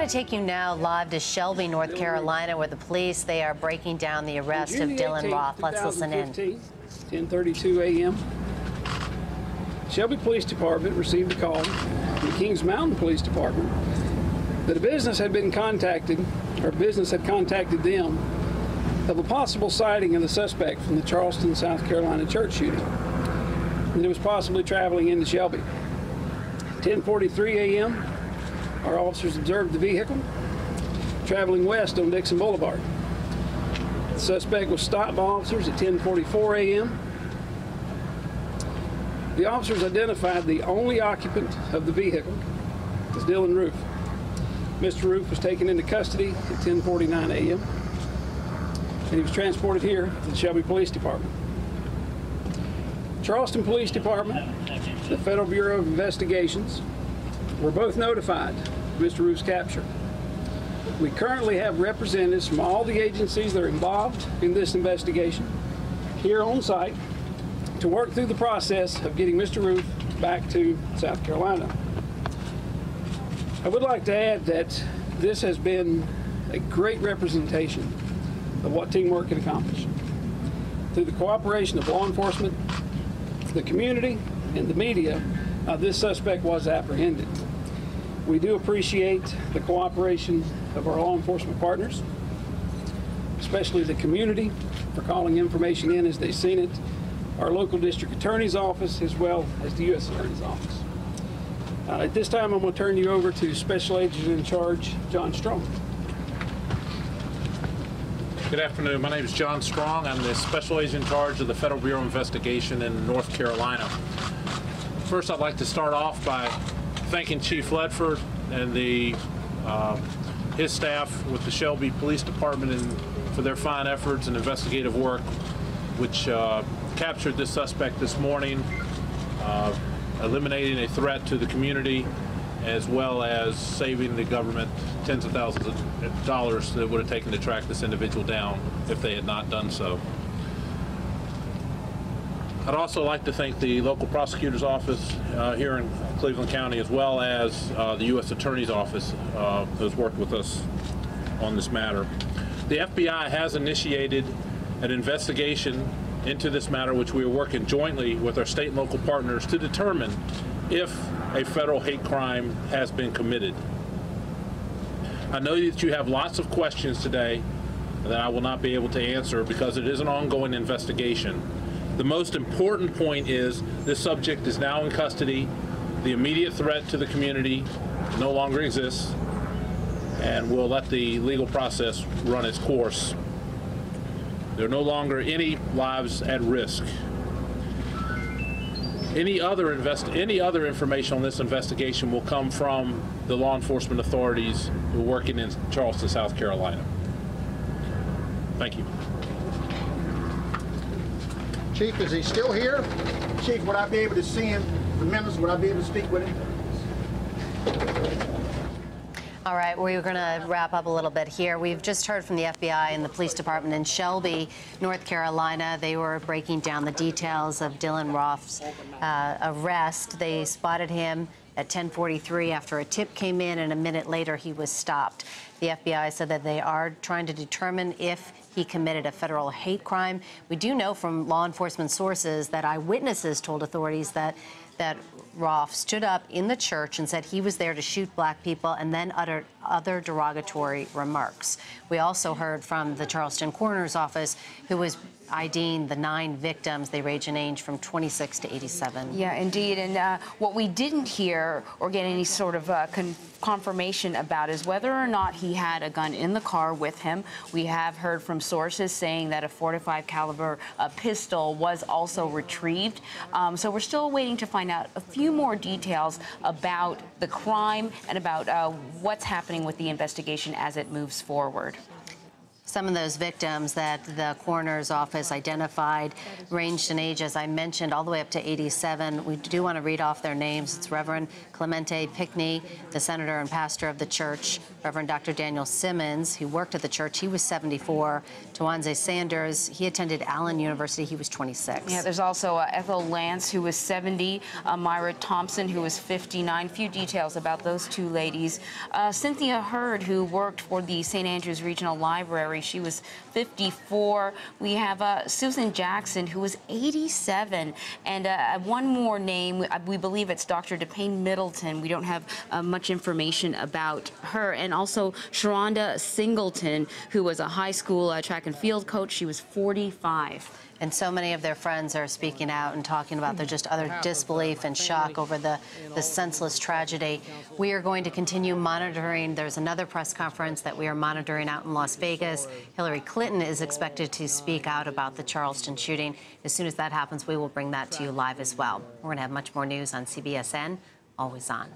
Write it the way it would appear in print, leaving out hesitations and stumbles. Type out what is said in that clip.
to take you now live to Shelby, North Carolina, where the police, they are breaking down the arrest of Dylan Roth. Let's listen in. 10:32 a.m. Shelby Police Department received a call from the Kings Mountain Police Department that a business had been contacted, or business had contacted them, of a possible sighting of the suspect from the Charleston, South Carolina church shooting. And it was possibly traveling into Shelby. 10:43 a.m., our officers observed the vehicle traveling west on Dixon Boulevard. The suspect was stopped by officers at 10:44 a.m. The officers identified the only occupant of the vehicle as Dylan Roof. Mr. Roof was taken into custody at 10:49 a.m. and he was transported here to the Shelby Police Department. Charleston Police Department, the Federal Bureau of Investigations, were both notified of Mr. Roof's capture. We currently have representatives from all the agencies that are involved in this investigation here on site to work through the process of getting Mr. Roof back to South Carolina. I would like to add that this has been a great representation of what teamwork can accomplish. Through the cooperation of law enforcement, the community, and the media, this suspect was apprehended. We do appreciate the cooperation of our law enforcement partners, especially the community for calling information in as they've seen it, our local district attorney's office, as well as the U.S. Attorney's office. At this time, I'm going to turn you over to Special Agent in Charge, John Strong. Good afternoon. My name is John Strong. I'm the Special Agent in Charge of the Federal Bureau of Investigation in North Carolina. First, I'd like to start off by thanking Chief Ledford and his staff with the Shelby Police Department for their fine efforts and investigative work, which captured this suspect this morning, eliminating a threat to the community, as well as saving the government tens of thousands of dollars that it would have taken to track this individual down if they had not done so. I'd also like to thank the local prosecutor's office here in Cleveland County, as well as the U.S. Attorney's office who's worked with us on this matter. The FBI has initiated an investigation into this matter, which we are working jointly with our state and local partners to determine if a federal hate crime has been committed. I know that you have lots of questions today that I will not be able to answer because it is an ongoing investigation. The most important point is this subject is now in custody. The immediate threat to the community no longer exists, and we'll let the legal process run its course. There are no longer any lives at risk. Any other information on this investigation will come from the law enforcement authorities who are working in Charleston, South Carolina. Thank you. Chief, is he still here? Chief, would I be able to see him? The members, would I be able to speak with him? All right, we're going to wrap up a little bit here. We've just heard from the FBI and the police department in Shelby, North Carolina. They were breaking down the details of Dylan Roth's arrest. They spotted him at 10:43 after a tip came in, and a minute later he was stopped. The FBI said that they are trying to determine if he committed a federal hate crime. We do know from law enforcement sources that eyewitnesses told authorities that Roth stood up in the church and said he was there to shoot black people, and then uttered other derogatory remarks. We also heard from the Charleston Coroner's office, who was IDing the 9 victims. They range in age from 26 to 87. Yeah, indeed. And what we didn't hear or get any sort of confirmation about is whether or not he had a gun in the car with him. We have heard from sources saying that a .45 caliber pistol was also retrieved. So we're still waiting to find out a few more details about the crime and about what's happening with the investigation as it moves forward. Some of those victims that the coroner's office identified ranged in age, as I mentioned, all the way up to 87. We do want to read off their names. It's Reverend Clemente Pickney, the senator and pastor of the church. Reverend Dr. Daniel Simmons, who worked at the church, he was 74. Tawanze Sanders, he attended Allen University, he was 26. Yeah, there's also Ethel Lance, who was 70, Myra Thompson, who was 59. Few details about those two ladies. Cynthia Hurd, who worked for the St. Andrews Regional Library, she was 54. We have Susan Jackson, who was 87. And one more name, we believe it's Dr. DePayne Middleton. We don't have much information about her. And also Sharonda Singleton, who was a high school track and field coach. She was 45. And so many of their friends are speaking out and talking about their just utter disbelief and shock over the senseless tragedy. We are going to continue monitoring. There's another press conference that we are monitoring out in Las Vegas. Hillary Clinton is expected to speak out about the Charleston shooting. As soon as that happens, we will bring that to you live as well. We're going to have much more news on CBSN. Always On.